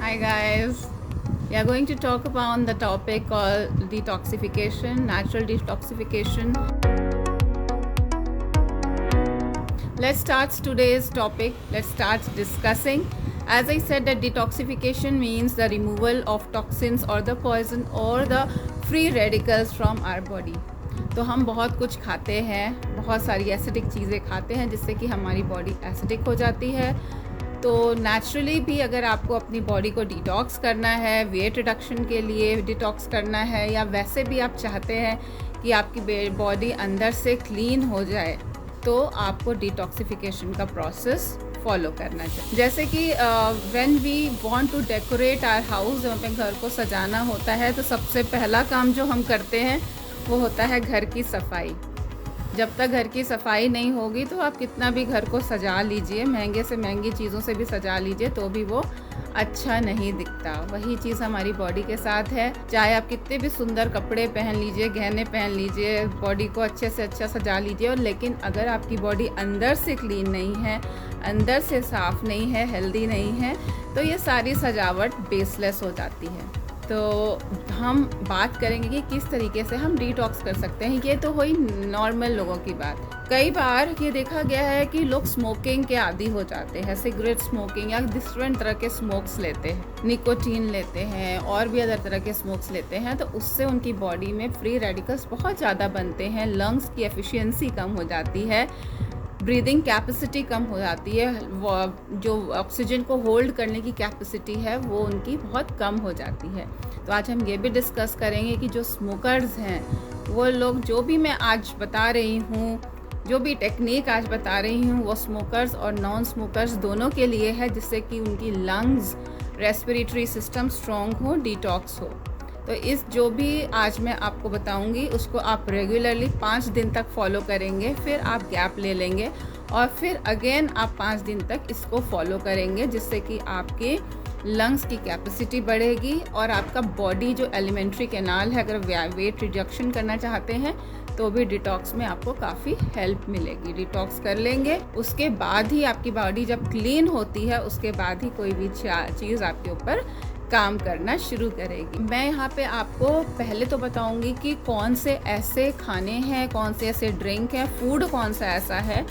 Hi guys. We are going to talk about the topic called detoxification, natural detoxification. Let's start today's topic. Let's start discussing. As I said, that detoxification means the removal of toxins or the poison or the free radicals from our body. तो हम बहुत कुछ खाते हैं, बहुत सारी acidic चीज़ें खाते हैं जिससे कि हमारी बॉडी एसिडिक हो जाती है। तो नेचुरली भी अगर आपको अपनी बॉडी को डिटॉक्स करना है, वेट रिडक्शन के लिए डिटॉक्स करना है, या वैसे भी आप चाहते हैं कि आपकी बॉडी अंदर से क्लीन हो जाए, तो आपको डिटॉक्सिफिकेशन का प्रोसेस फॉलो करना चाहिए। जैसे कि when we want to decorate our house, जब अपने घर को सजाना होता है तो सबसे पहला काम जो हम करते हैं वो होता है घर की सफाई। जब तक घर की सफाई नहीं होगी तो आप कितना भी घर को सजा लीजिए, महंगे से महंगी चीज़ों से भी सजा लीजिए, तो भी वो अच्छा नहीं दिखता। वही चीज़ हमारी बॉडी के साथ है। चाहे आप कितने भी सुंदर कपड़े पहन लीजिए, गहने पहन लीजिए, बॉडी को अच्छे से अच्छा सजा लीजिए, और लेकिन अगर आपकी बॉडी अंदर से क्लीन नहीं है, अंदर से साफ़ नहीं है, हेल्दी नहीं है, तो ये सारी सजावट बेसलेस हो जाती है। तो हम बात करेंगे कि किस तरीके से हम डिटॉक्स कर सकते हैं। ये तो हुई नॉर्मल लोगों की बात। कई बार ये देखा गया है कि लोग स्मोकिंग के आदी हो जाते हैं, सिगरेट स्मोकिंग या डिफरेंट तरह के स्मोक्स लेते हैं, निकोटीन लेते हैं और भी अदर तरह के स्मोक्स लेते हैं, तो उससे उनकी बॉडी में फ्री रेडिकल्स बहुत ज़्यादा बनते हैं, लंग्स की एफिशिएंसी कम हो जाती है, ब्रीदिंग कैपेसिटी कम हो जाती है, जो ऑक्सीजन को होल्ड करने की कैपेसिटी है वो उनकी बहुत कम हो जाती है। तो आज हम ये भी डिस्कस करेंगे कि जो स्मोकर्स हैं वो लोग, जो भी मैं आज बता रही हूँ, जो भी टेक्निक आज बता रही हूँ, वो स्मोकर्स और नॉन स्मोकर्स दोनों के लिए है, जिससे कि उनकी लंग्स, रेस्पिरेटरी सिस्टम स्ट्रॉन्ग हो, डिटॉक्स हो। तो इस जो भी आज मैं आपको बताऊंगी उसको आप रेगुलरली 5 दिन तक फॉलो करेंगे, फिर आप गैप ले लेंगे और फिर अगेन आप 5 दिन तक इसको फॉलो करेंगे, जिससे कि आपके लंग्स की कैपेसिटी बढ़ेगी और आपका बॉडी जो एलिमेंट्री कैनाल है, अगर वेट रिडक्शन करना चाहते हैं तो भी डिटॉक्स में आपको काफ़ी हेल्प मिलेगी। डिटॉक्स कर लेंगे, उसके बाद ही आपकी बॉडी जब क्लीन होती है उसके बाद ही कोई भी चीज़ आपके ऊपर काम करना शुरू करेगी। मैं यहाँ पे आपको पहले तो बताऊंगी कि कौन से ऐसे खाने हैं, कौन से ऐसे ड्रिंक हैं, फूड कौन सा ऐसा है,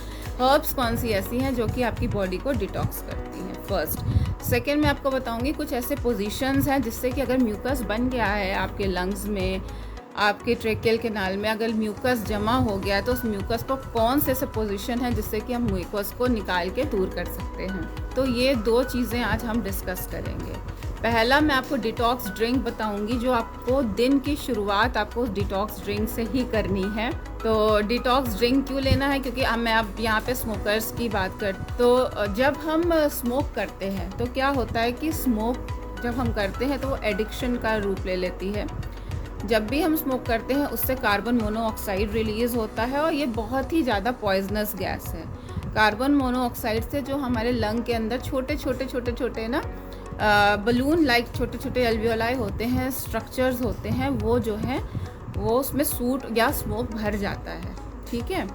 हर्ब्स कौन सी ऐसी हैं जो कि आपकी बॉडी को डिटॉक्स करती हैं, फर्स्ट। सेकेंड, मैं आपको बताऊंगी कुछ ऐसे पोजीशंस हैं जिससे कि अगर म्यूकस बन गया है आपके लंग्स में, आपके ट्रेकियल कैनाल में अगर म्यूकस जमा हो गया है, तो उस म्यूकस को कौन से ऐसे पोजीशन है जिससे कि हम म्यूकस को निकाल के दूर कर सकते हैं। तो ये 2 चीज़ें आज हम डिस्कस करेंगे। पहला, मैं आपको डिटॉक्स ड्रिंक बताऊंगी, जो आपको दिन की शुरुआत आपको डिटॉक्स ड्रिंक से ही करनी है। तो डिटॉक्स ड्रिंक क्यों लेना है, क्योंकि मैं अब यहाँ पे स्मोकर्स की बात कर, तो जब हम स्मोक करते हैं तो क्या होता है कि स्मोक जब हम करते हैं तो वो एडिक्शन का रूप ले लेती है। जब भी हम स्मोक करते हैं उससे कार्बन मोनोऑक्साइड रिलीज़ होता है और ये बहुत ही ज़्यादा पॉइजनस गैस है। कार्बन मोनोऑक्साइड से जो हमारे लंग के अंदर छोटे छोटे ना बलून लाइक छोटे छोटे एल्वियोलाई होते हैं, स्ट्रक्चर्स होते हैं, वो जो हैं वो उसमें सूट या स्मोक भर जाता है, ठीक है।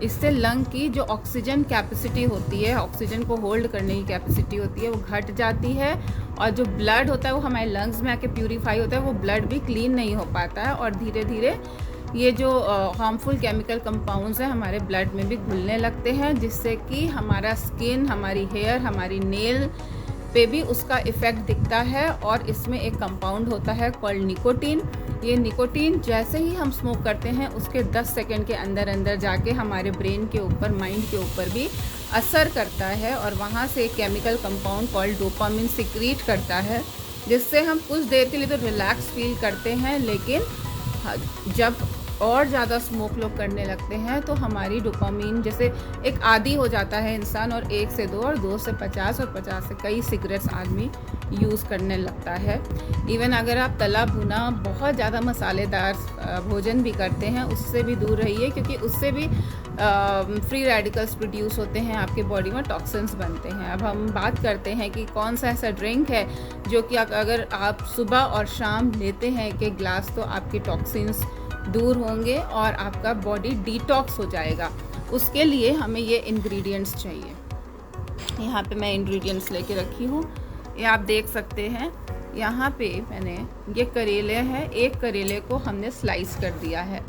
इससे लंग की जो ऑक्सीजन कैपेसिटी होती है, ऑक्सीजन को होल्ड करने की कैपेसिटी होती है, वो घट जाती है, और जो ब्लड होता है वो हमारे लंग्स में आके प्यूरीफाई होता है, वो ब्लड भी क्लीन नहीं हो पाता है, और धीरे धीरे ये जो हार्मफुल केमिकल कंपाउंड्स हैं हमारे ब्लड में भी घुलने लगते हैं, जिससे कि हमारा स्किन, हमारी हेयर, हमारी नेल पे भी उसका इफ़ेक्ट दिखता है। और इसमें एक कंपाउंड होता है कॉल्ड निकोटीन। ये निकोटीन जैसे ही हम स्मोक करते हैं उसके 10 सेकंड के अंदर अंदर जाके हमारे ब्रेन के ऊपर, माइंड के ऊपर भी असर करता है, और वहाँ से एक chemical compound called dopamine secrete करता है, जिससे हम कुछ देर के लिए तो रिलैक्स फील करते हैं, लेकिन जब और ज़्यादा स्मोक लोग करने लगते हैं तो हमारी डोपामीन, जैसे एक आदी हो जाता है इंसान, और 1 से 2 और 2 से 50 और 50 से कई सिगरेट्स आदमी यूज़ करने लगता है। इवन अगर आप तला भुना बहुत ज़्यादा मसालेदार भोजन भी करते हैं, उससे भी दूर रहिए, क्योंकि उससे भी फ्री रेडिकल्स प्रोड्यूस होते हैं, आपके बॉडी में टॉक्सिन्स बनते हैं। अब हम बात करते हैं कि कौन सा ऐसा ड्रिंक है जो कि अगर आप सुबह और शाम लेते हैं एक ग्लास, तो आपके टॉक्सिन्स दूर होंगे और आपका बॉडी डिटॉक्स हो जाएगा। उसके लिए हमें ये इंग्रेडिएंट्स चाहिए। यहाँ पे मैं इंग्रेडिएंट्स लेके रखी हूँ। ये आप देख सकते हैं। यहाँ पे मैंने ये करेले हैं, एक करेले को हमने स्लाइस कर दिया है।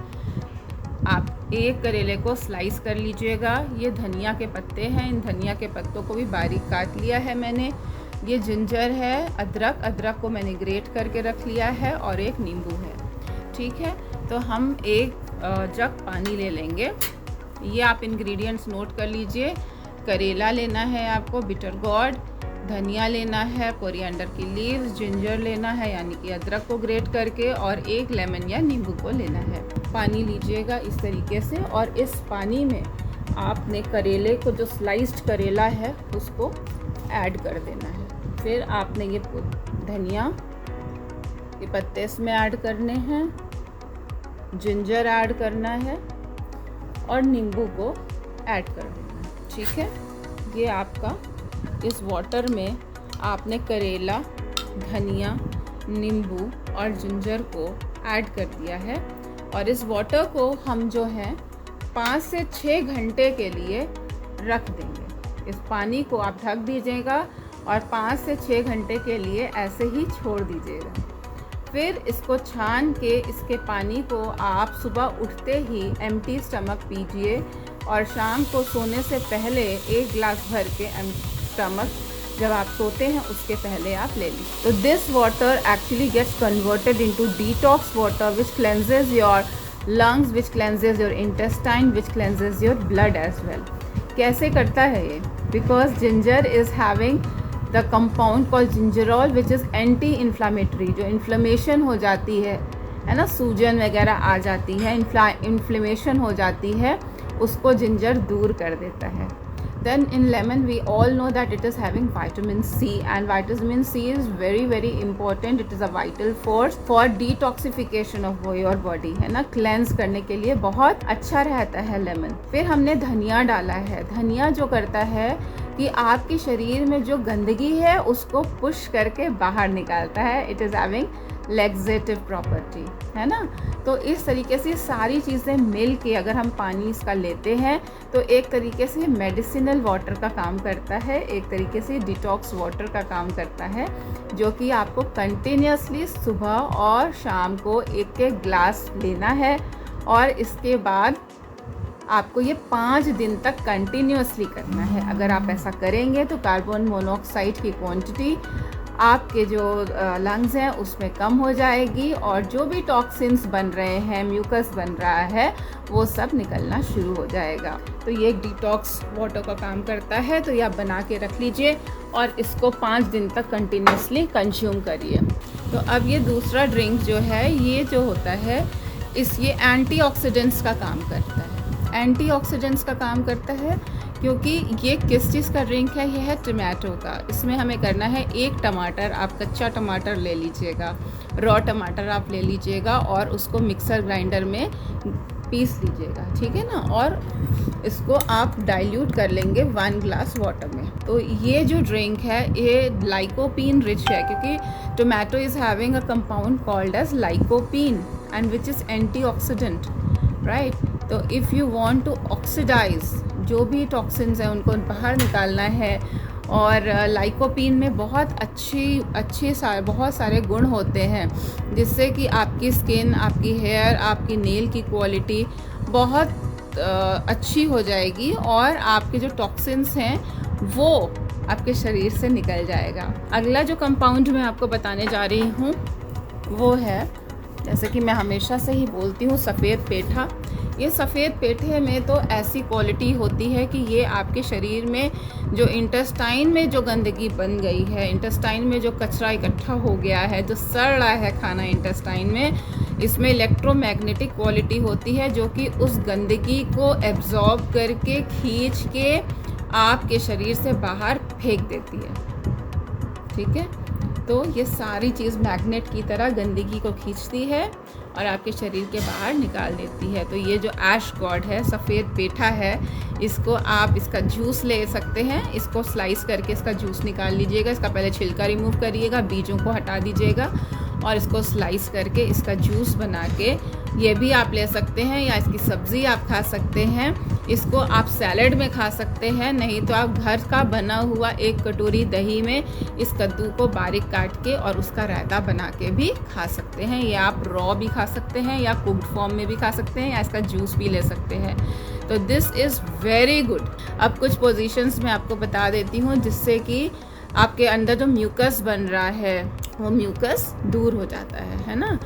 आप एक करेले को स्लाइस कर लीजिएगा। ये धनिया के पत्ते हैं, इन धनिया के पत्तों को भी बारीक काट लिया है मैंने। ये जिंजर है, अदरक को मैंने ग्रेट करके रख लिया है, और एक नींबू है। ठीक है, तो हम एक जग पानी ले लेंगे। ये आप इंग्रेडिएंट्स नोट कर लीजिए। करेला लेना है आपको, बिटर गॉर्ड, धनिया लेना है, कोरिएंडर की लीव्स, जिंजर लेना है यानी कि अदरक को ग्रेट करके, और एक लेमन या नींबू को लेना है। पानी लीजिएगा इस तरीके से, और इस पानी में आपने करेले को, जो स्लाइस्ड करेला है उसको ऐड कर देना है। फिर आपने ये धनिया के पत्ते इसमें ऐड करने हैं, जिंजर ऐड करना है, और नींबू को ऐड कर देना है। ठीक है, ये आपका इस वाटर में आपने करेला, धनिया, नींबू और जिंजर को ऐड कर दिया है, और इस वाटर को हम जो है 5 से 6 घंटे के लिए रख देंगे। इस पानी को आप ढक दीजिएगा और 5 से 6 घंटे के लिए ऐसे ही छोड़ दीजिएगा। फिर इसको छान के इसके पानी को आप सुबह उठते ही एम्प्टी स्टमक पीजिए, और शाम को सोने से पहले 1 गिलास भर के स्टमक जब आप सोते हैं उसके पहले आप ले लीजिए। तो this water actually gets converted into detox water which cleanses your lungs, which cleanses your intestine, which cleanses your blood as well. कैसे करता है ये? Because ginger is having the compound called gingerol which is anti inflammatory. जो inflammation हो जाती है ना, सूजन वगैरह आ जाती है, इन्फ्लेमेशन हो जाती है, उसको जिंजर दूर कर देता है। Then in lemon we all know that it is having vitamin C, and vitamin C is very very important. It is a vital force for detoxification of your body, है ना, क्लेंस करने के लिए बहुत अच्छा रहता है लेमन। फिर हमने धनिया डाला है। धनिया जो करता है कि आपके शरीर में जो गंदगी है उसको पुश करके बाहर निकालता है। It is having laxative property, है ना। तो इस तरीके से सारी चीज़ें मिल के अगर हम पानी इसका लेते हैं तो एक तरीके से मेडिसिनल वाटर का काम करता है, एक तरीके से डिटॉक्स वाटर का काम करता है, जो कि आपको कंटिन्यूसली सुबह और शाम को 1-1 ग्लास लेना है, और इसके बाद आपको ये 5 दिन तक कंटिन्यूसली करना है। अगर आप ऐसा करेंगे तो कार्बन मोनोऑक्साइड की क्वांटिटी आपके जो लंग्स हैं उसमें कम हो जाएगी, और जो भी टॉक्सिन्स बन रहे हैं, म्यूकस बन रहा है, वो सब निकलना शुरू हो जाएगा। तो ये एक डिटॉक्स वाटर का काम करता है। तो ये आप बना के रख लीजिए और इसको 5 दिन तक कंटिन्यूसली कंज्यूम करिए। तो अब ये दूसरा ड्रिंक जो है, ये जो होता है ये एंटीऑक्सीडेंट्स का काम करता है। एंटीऑक्सीडेंट्स का काम करता है क्योंकि ये किस चीज़ का ड्रिंक है? ये है टमाटो का। इसमें हमें करना है 1 टमाटर, आप कच्चा टमाटर ले लीजिएगा, रॉ टमाटर आप ले लीजिएगा, और उसको मिक्सर ग्राइंडर में पीस लीजिएगा, ठीक है ना, और इसको आप डाइल्यूट कर लेंगे 1 ग्लास वाटर में। तो ये जो ड्रिंक है ये लाइकोपीन रिच है, क्योंकि tomato is having a compound called as lycopene and which is antioxidant, right. तो if you want to oxidize जो भी टॉक्सिन्स हैं उनको बाहर निकालना है, और लाइकोपीन में बहुत बहुत सारे गुण होते हैं, जिससे कि आपकी स्किन, आपकी हेयर, आपकी नेल की क्वालिटी बहुत अच्छी हो जाएगी, और आपके जो टॉक्सिन्स हैं वो आपके शरीर से निकल जाएगा। अगला जो कंपाउंड मैं आपको बताने जा रही हूँ वो है, जैसे कि मैं हमेशा से ही बोलती हूँ, सफ़ेद पेठा। ये सफ़ेद पेठे में तो ऐसी क्वालिटी होती है कि ये आपके शरीर में जो इंटेस्टाइन में जो गंदगी बन गई है, इंटेस्टाइन में जो कचरा इकट्ठा हो गया है, जो सड़ रहा है खाना इंटेस्टाइन में, इसमें इलेक्ट्रोमैग्नेटिक क्वालिटी होती है जो कि उस गंदगी को एब्जॉर्ब करके खींच के आपके शरीर से बाहर फेंक देती है, ठीक है। तो ये सारी चीज़ मैग्नेट की तरह गंदगी को खींचती है और आपके शरीर के बाहर निकाल देती है। तो ये जो ऐश गॉड है, सफ़ेद पेठा है, इसको आप इसका जूस ले सकते हैं। इसको स्लाइस करके इसका जूस निकाल लीजिएगा। इसका पहले छिलका रिमूव करिएगा, बीजों को हटा दीजिएगा, और इसको स्लाइस करके इसका जूस बना के ये भी आप ले सकते हैं, या इसकी सब्ज़ी आप खा सकते हैं। इसको आप सैलेड में खा सकते हैं, नहीं तो आप घर का बना हुआ 1 कटोरी दही में इस कद्दू को बारीक काट के और उसका रायता बना के भी खा सकते हैं। या आप रॉ भी खा सकते हैं, या कुक्ड फॉर्म में भी खा सकते हैं, या इसका जूस भी ले सकते हैं। तो दिस इज़ वेरी गुड। अब कुछ पोजीशंस मैं आपको बता देती हूँ जिससे कि आपके अंदर जो म्यूकस बन रहा है वो म्यूकस दूर हो जाता है ना।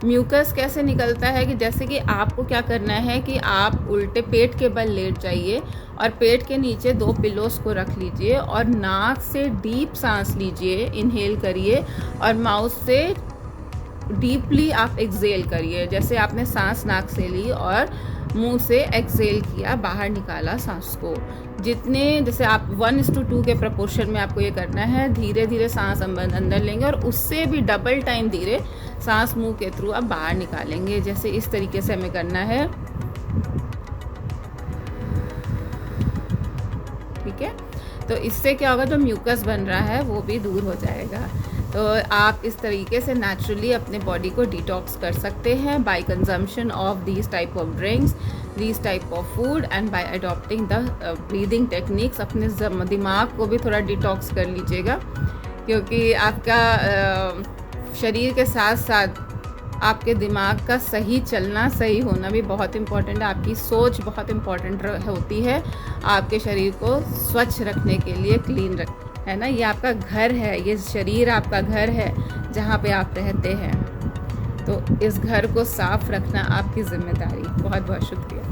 म्यूकस कैसे निकलता है कि जैसे कि आपको क्या करना है कि आप उल्टे पेट के बल लेट जाइए और पेट के नीचे 2 पिलोस को रख लीजिए और नाक से डीप सांस लीजिए, इनहेल करिए, और माउथ से डीपली आप एक्सेल करिए। जैसे आपने सांस नाक से ली और मुंह से एक्सेल किया, बाहर निकाला सांस को। जितने जैसे आप 1:2 के प्रपोर्शन में आपको ये करना है। धीरे धीरे सांस अंदर लेंगे और उससे भी डबल टाइम धीरे सांस मुंह के थ्रू आप बाहर निकालेंगे। जैसे इस तरीके से हमें करना है, ठीक है। तो इससे क्या होगा, जो म्यूकस बन रहा है वो भी दूर हो जाएगा। तो आप इस तरीके से नेचुरली अपने बॉडी को डिटॉक्स कर सकते हैं by consumption of these type of drinks, these type of food, and by adopting the breathing techniques. अपने दिमाग को भी थोड़ा डिटॉक्स कर लीजिएगा, क्योंकि आपका शरीर के साथ साथ आपके दिमाग का सही चलना, सही होना भी बहुत इम्पॉर्टेंट है। आपकी सोच बहुत इम्पॉर्टेंट होती है आपके शरीर को स्वच्छ रखने के लिए, क्लीन रख, है ना। ये आपका घर है, ये शरीर आपका घर है जहाँ पे आप रहते हैं। तो इस घर को साफ रखना आपकी जिम्मेदारी। बहुत बहुत शुक्रिया।